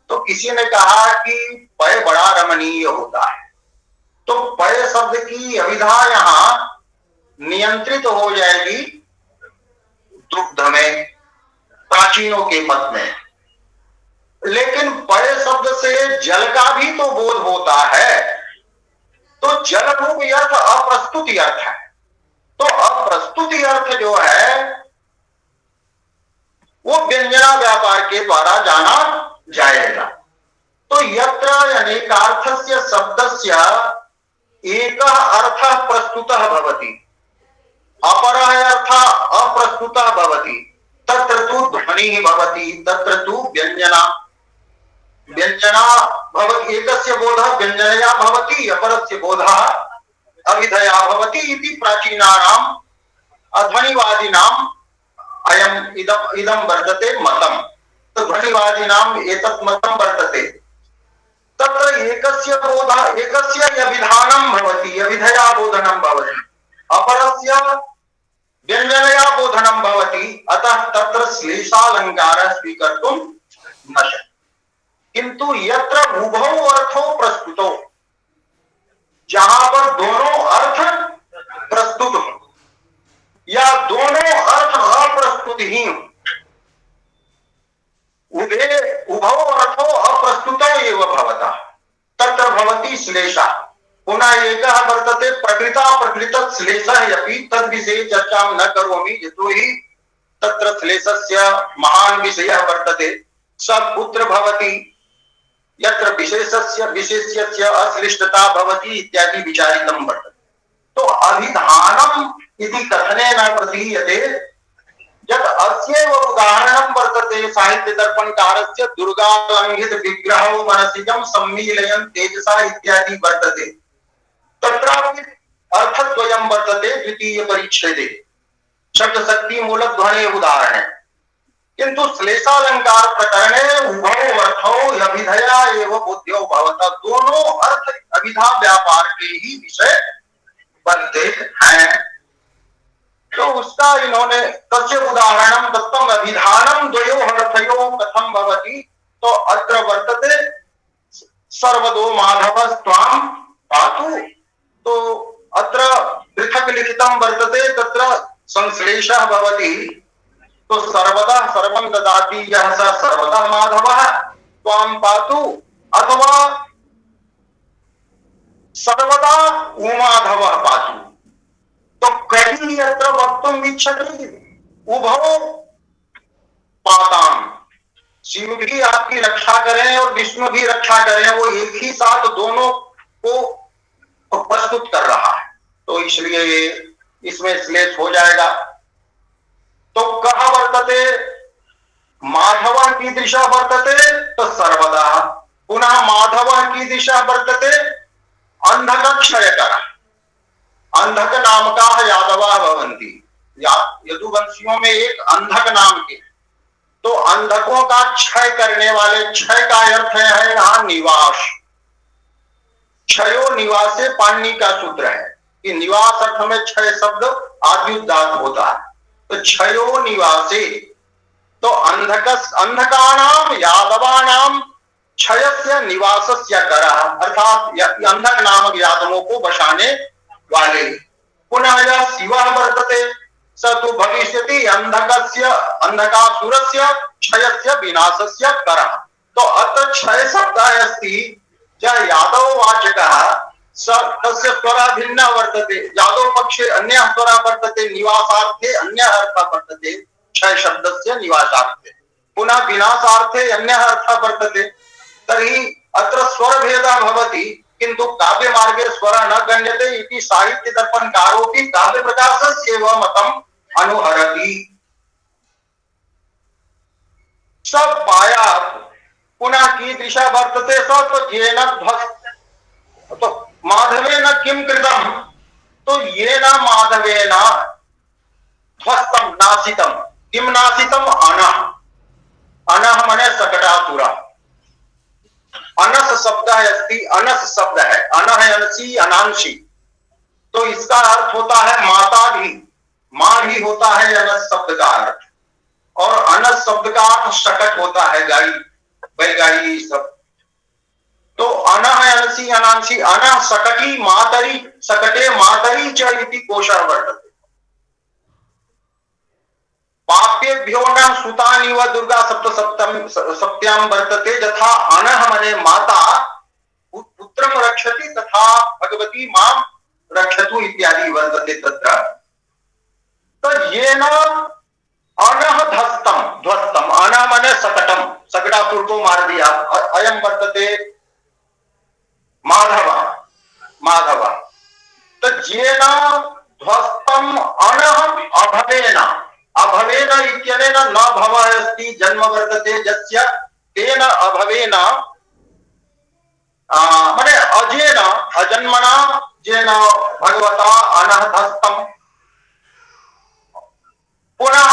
तो किसी ने कहा कि पय बड़ा रमणीय होता है, तो पय शब्द की अभिधा यहां नियंत्रित हो जाएगी दुग्ध में, प्राचीनों के मत में। लेकिन पय शब्द से जल का भी तो बोध होता है, तो जल रूप अर्थ अप्रस्तुति अर्थ है। तो अप्रस्तुति अर्थ जो है वो व्यंजना व्यापार के द्वारा जाना जाएगा। तो यत्र अनेकार्थस्य शब्दस्य एकः अर्थः प्रस्तुतः भवति, अपरः अर्थः अप्रस्तुतः भवति, तत्र तु ध्वनिः भवति, तत्र तु व्यंजना भवति। एकस्य बोधः व्यंजनया भवति, अपरस्य बोधः अभिधया भवति इति प्राचीनानाम् अध्वनिवादिनाम् इदं वर्तते मतम्। तो ध्वनिवादिनाम् एतत् मतम् वर्तते। तत्र एकस्य बोधः एकस्य अभिधानं भवति, अभिधया बोधनं भवति, अपरस्य व्यंजनया बोधनं भवति। अतः तत्र श्लेषालंकारः स्वीकर्तुं न शक्यते। किंतु यत्र उभौ अर्थो प्रस्तुतो, जहां पर दोनों अर्थ प्रस्तुत हो या दोनों अर्थ अप्रस्तुत ही हो, उभौ अर्थो अप्रस्तुतो एव भवतः, तत्र भवति श्लेषः। पुनः एकः वर्तते प्रकृता प्रकृतः श्लेषः अपि, तद्विषये चर्चां न करोमि यतोहि तत्र श्लेषस्य महान् विषयः वर्तते। स कुत्र भवति, यत्र विशेष्यस्य अश्लिष्टता भवति इत्यादि विचारितं वर्तते। तो अभिधानम् इति कथनेन प्रतीयते यत् अस्यैव उदाहरणं वर्तते साहित्य दर्पणकारस्य दुर्गालंघित विग्रहौ मनसिजं सम्मीलयन् तेजसा इत्यादि वर्तते। तत्रापि अर्थद्वयं वर्तते द्वितीय परिच्छेदे शब्द शक्ति मूलक ध्वनि उदाहरणे। किंतु श्लेषालंकार प्रकरणे उभौ अर्थौ अभिधया एव बुद्ध्यो भवता, दोनों अर्थ अभिधा व्यापार के ही विषय बनते हैं। तो उसका इन्होंने तस्य उदाहरणं दत्तम् अभिधानं द्वयोः अर्थयोः कथं भवति। तो अत्र वर्तते सर्वदो माधवस्त्वां पातु, तो अत्र पृथक् लिखितं वर्तते, तत्र संश्लेषः भवति। तो सर्वदा सर्वं ददाति यः स सर्वदा माधवः त्वां पातु, अथवा सर्वदा उमाधवः पातु। तो कहीं यत्र वक्तुम् इच्छति उभौ पाताम्, शिव भी आपकी रक्षा करें और विष्णु भी रक्षा करें, वो एक ही साथ दोनों को प्रस्तुत कर रहा है। तो इसलिए इसमें श्लेष हो जाएगा। तो कहा वर्तते माधव की दिशा वर्तते तो सर्वदा, पुनः माधव की दिशा वर्तते अंधक क्षयकर, अंधक नाम का यादवा भवंती, यदुवंशियों में एक अंधक नाम के। तो अंधकों का क्षय करने वाले, क्षय का अर्थ है यहां निवास, क्षयो निवासे पाणिनि का सूत्र है कि निवास अर्थ में क्षय शब्द आद्युदात होता है। तो क्षयो निवासे, तो अंधकानाम यादवानाम क्षयस्य निवासस्य करः, अर्थात अंधक नामक यादवों को बसाने वाले। पुनः यह शिवः वर्तते स तु भविष्यति अंधकस्य अंधकासुरस्य क्षयस्य विनाशस्य करः। तो अत्र क्षय शब्द अस्ति यादववाचकः, तस्य स्वरः भिन्नः वर्तते। यादव पक्षे अन्यः स्वरः वर्तते, निवासार्थे अन्यः अर्थः वर्तते क्षय शब्दस्य निवासार्थे, पुनः विनाशार्थे अन्यः अर्थः वर्तते। तर्हि अत्र स्वरभेदः भवति, किन्तु काव्य मार्गे स्वरः न गण्यते इति साहित्य दर्पणकारोऽपि काव्य प्रकाशस्यैव मतम् अनुहरति। सब पाया पुनः कीदृशा वर्तते स तो येन तो माधवे न किम कृतम, तो ये न माधवे न ध्वस्तम नासितम, किम नासितम, अनः, अनः मने सकटातुरा, अनस शब्द है, अस्ति अनस शब्द है, अनः अनसी अनांशी, तो इसका अर्थ होता है माता भी, मां भी होता है अनस शब्द का अर्थ, और अनस शब्द का अर्थ शकट होता है, गाय, बैलगाड़ी सब। तो अनः अनसी अनांशी, अनः सकटी मातरी, सकटे मातरी च इति कोशः वर्तते। पाप्येभ्यो न सुतानिव दुर्गा सप्त सप्तम सप्त्याम वर्तते, यथा अनः मने माता पुत्रम रक्षति तथा भगवती मां रक्षतु इत्यादि वर्तते तत्र। तो ये न अनः धस्तम ध्वस्तम, अनः मने सकटम, सकटासुर को मार दिया, अयम वर्तते माधव, माधव, तो येन ध्वस्तम अनः अभवेन, अभवेन इत्यनेन न भवः अस्ति जन्म वर्तते यस्य, तेन अभवेन माने अजेन अजन्मना जेन भगवता अनः धस्तम, पुनः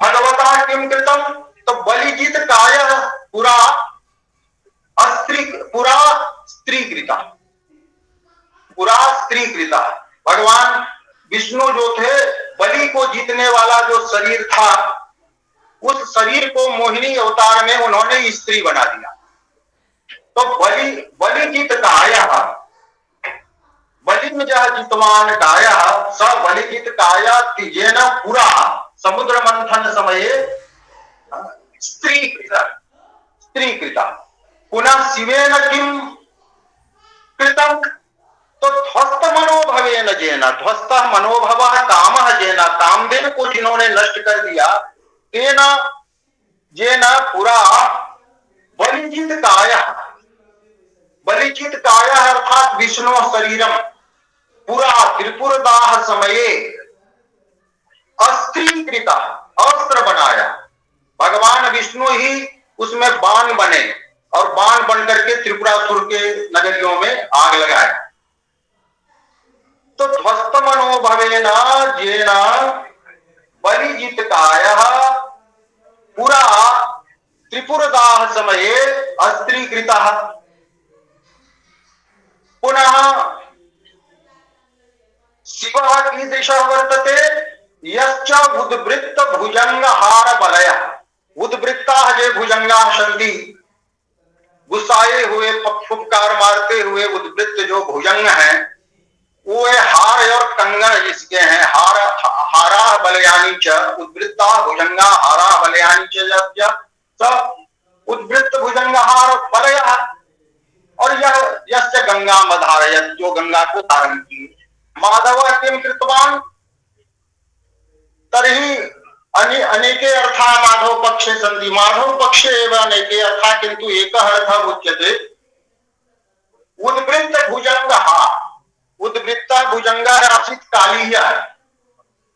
भगवता किम कृतम, तो बलिजित काय पुरा पुरा स्त्रीकृता, पुरा स्त्रीकृता। भगवान विष्णु जो थे, बलि को जीतने वाला जो शरीर था, उस शरीर को मोहिनी अवतार में उन्होंने स्त्री बना दिया। तो बलिजित काया, बलि में जह जितवान काया स बलिजित काया तिजेन पुरा समुद्र मंथन समय स्त्रीकृता, स्त्रीकृता। पुनः शिवेन किम कृतम, तो ध्वस्त मनोभवेन जेन, ध्वस्त मनोभव कामः जेन, कामदेव को जिन्होंने नष्ट कर दिया, तेन जेन पुरा बलिजित काया, बलिजित काया अर्थात विष्णु शरीरम पुरा त्रिपुरदाह समये अस्त्रीकृता, अस्त्र बनाया। भगवान विष्णु ही उसमें बाण बने और बाण बन करके त्रिपुरासुर के नगरियों में आग लगाए। तो ध्वस्त मनोभवेन जेन बलिजित कायः पुरा त्रिपुरदाह समये अस्त्रीकृतः। पुनः शिवः कीदृशः वर्तते, यश्च उद्वृत्त भुजंग हार बलयः, उद्वृत्ताः जे भुजंगाः सन्ति, गुस्साए हुए फुफकार मारते हुए उद्वृत्त जो भुजंग हैं, वो हार और कंगन जिसके हैं, हारा बलयानी च उद्वृत्ता भुजंगा हारा बलयानी च उद्वृत्त भुजंग हार बलयः, और यह यस्य गंगा मधारयत्, जो गंगा को धारण की। माधव किम कृतवान, तर्हि अनेके अर्था माधव पक्षे सन्ति, माधव पक्षे एव अनेके अर्था, किंतु एकः अर्थः उच्यते उद्वृत्त भुजंग हार, उद्वृत्ता भुजंगा आसीत् कालीयः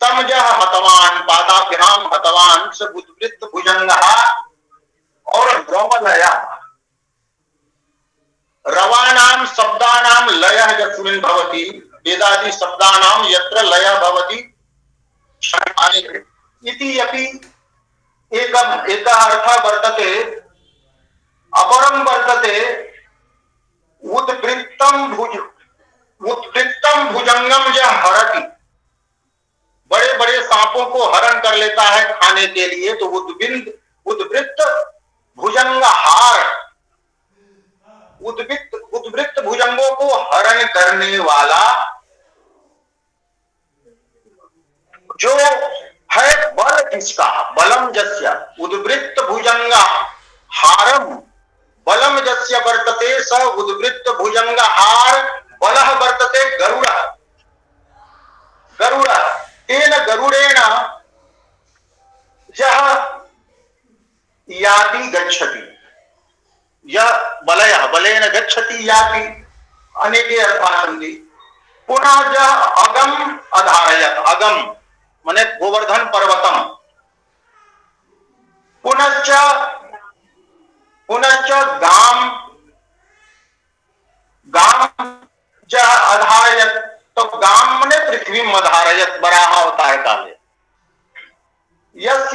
तम जह हतवान पादाभ्याम हतवान स उद्वृत्त भुजंगः, और रवलया, रवानाम शब्दानाम लयः यस्मिन् भवति, वेदादि शब्दानाम यत्र लयः भवति इति अपि एकः अर्थः वर्तते। अपरं वर्तते उद्वृत्तम भुजंगम ज हरति, बड़े बड़े सांपों को हरण कर लेता है खाने के लिए, तो उद्वृत्त भुजंग हार, उद्वृत्त भुजंगों को हरण करने वाला जो है बल किसका, बलम जस्य उद्वृत्त भुजंग हारम बलम जस्य वर्तते स उद्वृत्त भुजंग हार बलः वर्तते गरुड़, गरुड़ तेन गरुड़ेन यह याति गच्छति, यह बलयः बलेन गच्छति याति, अनेके अर्थाः सन्ति। पुनः यह अगम अधारयत्, अगम माने गोवर्धन पर्वतम, पुनश्च गाम, गाम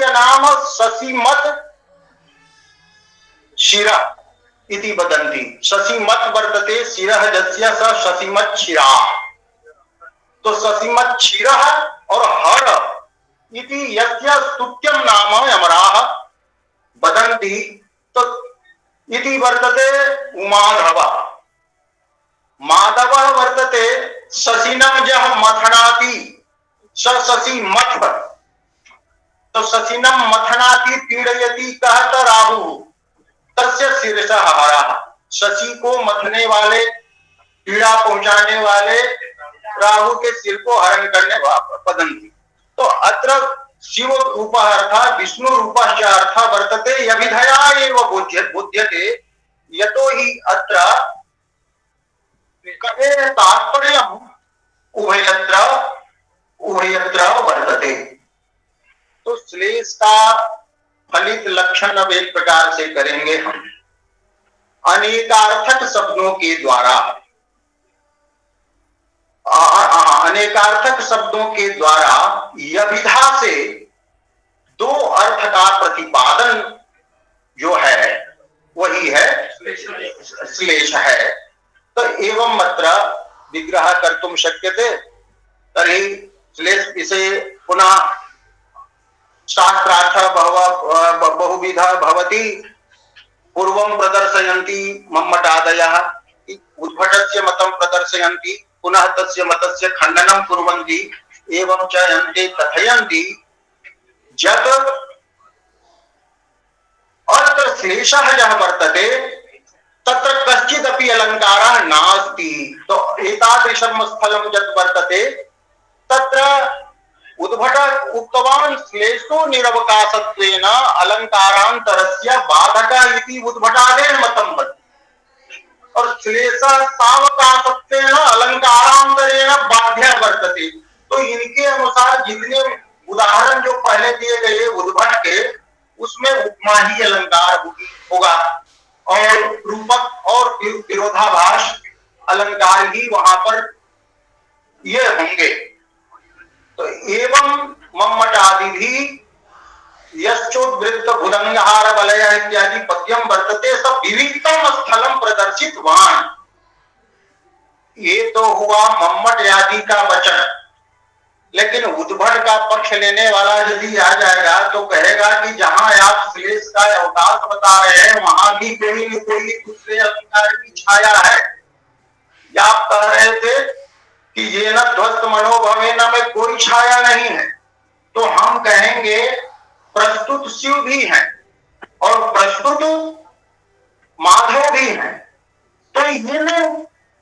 तस्य नाम शशिमत शिरः इति वदन्ति। शशिमत वर्तते शिरः यस्य स शशिमत शिरा। तो शशिमत शिरः और हर इति यस्य स्तुत्यं नाम अमराः वदन्ति। तो इति वर्तते उमाधव। माधव वर्तते शशिनं यः मथनाति स शशिमथ। तो शशिनं मथनाति पीड़यति कहत राहु तस्य शीर्षः हरः। शशि को मथने वाले, पीड़ा पहुंचाने वाले राहु के सिर को हरण करने वदन्ति। तो अत्र शिव रूपः अर्थात् विष्णु रूपश्च अर्थः वर्तते यभिधया एव बुध्यते यतो हि अत्र कवेः तात्पर्यम् उभयत्र वर्तते। तो श्लेष का फलित लक्षण अब एक प्रकार से करेंगे हम अनेकार्थक शब्दों के द्वारा। अनेकार्थक शब्दों के द्वारा यभिधा से दो अर्थ का प्रतिपादन जो है वही है श्लेष है। तो एवं अत्र विग्रह कर्तुं शक्यते। तर्हि श्लेष विषये पुनः शास्त्रार्थ बहुविधः भवति। पूर्वं प्रदर्शयन्ति मम्मटादयः उद्भटस्य मतं प्रदर्शयन्ति पुनः तस्य मतस्य खंडनं कुर्वन्ति एवं च अन्ते कथयन्ति यत् अत्र श्लेषः यः वर्तते तत्र कश्चिदपि अलङ्कारः नास्ति। तो एतादृशं स्थलं यत् वर्तते तत्र उद्भट उक्तवान् श्लेषो निरवकाशत्वेन अलङ्कारान्तरस्य बाधकः इति उद्भटादेन मतं वर्तते और श्लेषः सावकाशत्वेन अलङ्कारान्तरेण बाध्यः वर्तते। तो इनके अनुसार जितने उदाहरण जो पहले दिए गए उद्भट के उसमें उपमा ही अलंकार होगा और रूपक और विरोधाभास अलंकार ही वहां पर ये होंगे। तो एवं मम्मट आदि भी यश्चोद्वृत्त भुजंगहार वलय इत्यादि पद्यम वर्तते सब विविधतम स्थलम प्रदर्शितवान। ये तो हुआ मम्मट आदि का वचन। लेकिन उद्भट का पक्ष लेने वाला यदि आ जाएगा तो कहेगा कि जहां आप श्लेष का अवकाश बता रहे हैं वहां भी कोई न कोई दूसरे अलंकार की छाया है। या आप कह रहे थे कि ये न ध्वस्त मनोभवेन में कोई छाया नहीं है, तो हम कहेंगे प्रस्तुत शिव भी है और प्रस्तुत माधव भी है। तो इन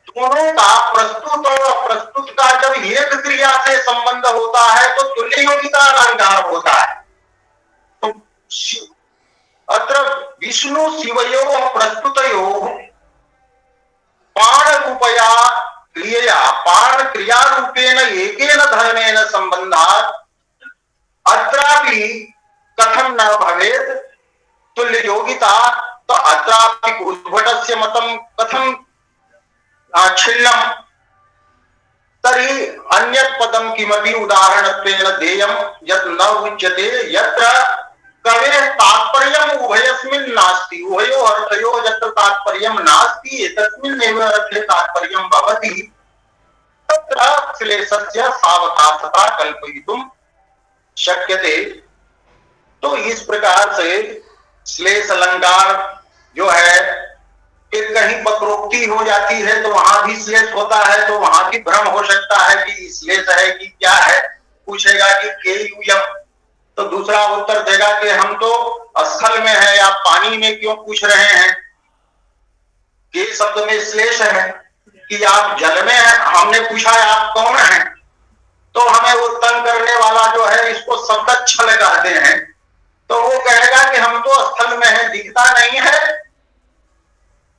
दोनों का प्रस्तुत और अप्रस्तुत का जब एक क्रिया से संबंध होता है तो तुल्य योगिता अलंकार होता है। तो अत्र विष्णु शिवयोः प्रस्तुतयोः पाण रूपया क्रियया पाण क्रिया रूपेण एकेन धर्मेण संबंधात् अत्रापि कथं न भवेत् तुल्य योगिता। तो अत्रापि उद्भटस्य मतं कथं छिन्नम तर्हि अन्यत् पदं किमपि उदाहरणत्वेन देयं यत् न उच्यते यत्र कवेः तात्पर्यम् उभयस्मिन् नास्ति उभयोः अर्थयोः यत्र तात्पर्यं नास्ति एतस्मिन्नेव अर्थे तात्पर्यं भवति तत्र श्लेषस्य सावकाशता कल्पयितुं शक्यते। तो इस प्रकार से श्लेष अलंकार जो है कि कहीं वक्रोक्ति हो जाती है तो वहां भी श्लेष होता है, तो वहां भी भ्रम हो सकता है कि श्लेष है कि क्या है। पूछेगा कि केयूयम, तो दूसरा उत्तर देगा कि हम तो स्थल में है, आप पानी में क्यों पूछ रहे हैं। के शब्द में श्लेष है कि आप जल में हैं। हमने पूछा आप कौन हैं, तो हमें वो तंग करने वाला जो है इसको शब्द छल कहते हैं। तो वो कहेगा कि हम तो स्थल में है, दिखता नहीं है।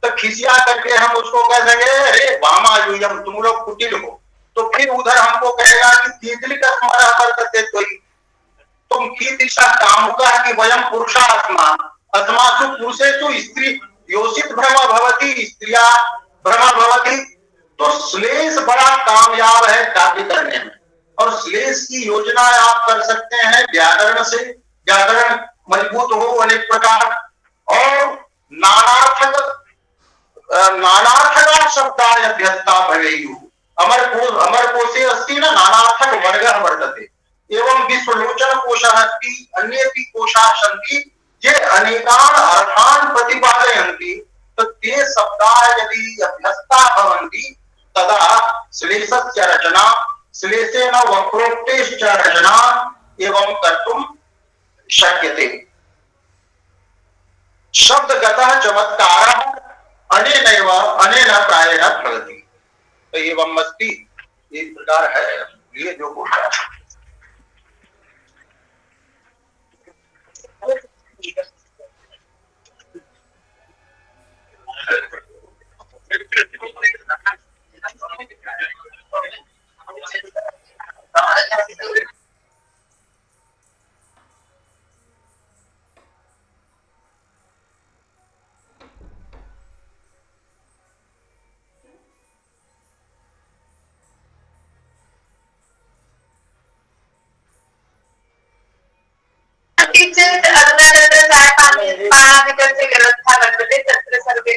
तो खिसिया करके हम उसको कह देंगे अरे वामायुयम तुम लोग कुटिल हो। तो फिर उधर हमको कहेगा कि तीतली का स्मरण करते कोई तुम की दिशा कामुका कि वयम पुरुषा अस्मासु पुरुषेषु स्त्री योषित भ्रम भवति स्त्रिया भ्रम भवति। तो श्लेष बड़ा कामयाब है काव्य करने में और श्लेष की योजना आप कर सकते हैं व्याकरण से, व्याकरण मजबूत हो अनेक प्रकार। और नानार्थक शब्दाय अभ्यस्ता भवेयुः। अमरकोशे अस्ति न नानार्थक वर्गः वर्तते। एवं विश्वलोचन कोशः अस्ति, अन्येपि कोशाः सन्ति ये अनेकान् अर्थान् प्रतिपादयन्ति। तो ते शब्दाः यदि अभ्यस्ताः भवन्ति तदा श्लेषस्य रचना, श्लेषेण वक्रोक्तेश्च रचना एवं कर्तुं शक्यते। शब्दगतः चमत्कारः अनेनैव अनेन प्रायेण भवति। तो एवं अस्ति, इस प्रकार है ये जो कोशा है। किंचित् अधुना तत्र चायपानादिकस्य व्यवस्था वर्तते, तत्र सर्वे